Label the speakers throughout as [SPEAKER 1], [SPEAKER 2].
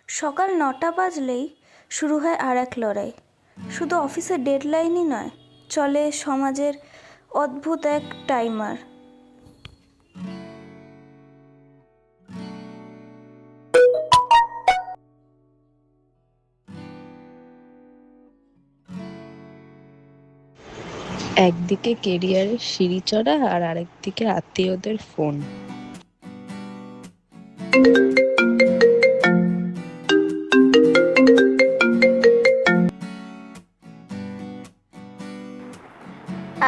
[SPEAKER 1] সকাল ৯টা বাজলেই শুরু হয় আর এক লড়াই। শুধু অফিসের ডেডলাইনই নয়, চলে সমাজের অদ্ভুত এক টাইমার।
[SPEAKER 2] একদিকে কেরিয়ারের সিঁড়ি চড়া আর আরেকদিকে আত্মীয়দের ফোন।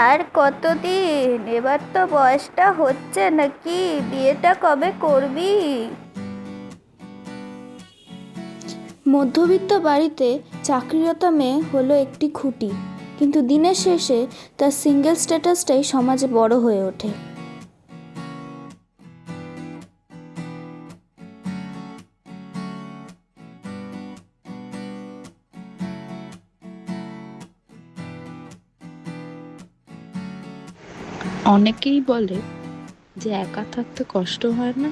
[SPEAKER 1] আর কতদিন? এবার তো বয়সটা হচ্ছে নাকি, বিয়েটা কবে করবি? মধ্যবিত্ত বাড়িতে চাকরিরত মেয়ে হলো একটি খুঁটি, কিন্তু দিনের শেষে তার সিঙ্গেল স্ট্যাটাসটাই সমাজে বড় হয়ে ওঠে।
[SPEAKER 2] অনেকেই বলে যে একা থাকতে কষ্ট হয় না,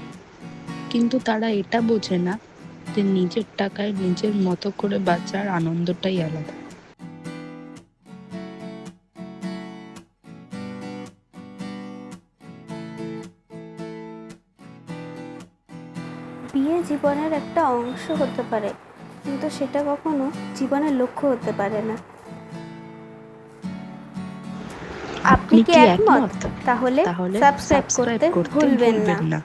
[SPEAKER 2] কিন্তু তারা এটা বোঝে না যে নিজের টাকায় নিজের মতো করে বাঁচার আনন্দটাই আলাদা।
[SPEAKER 1] বিয়ে জীবনের একটা অংশ হতে পারে, কিন্তু সেটা কখনো জীবনের লক্ষ্য হতে পারে না। আপনি কি একমত? তাহলে সাবস্ক্রাইব করতে ভুলবেন না।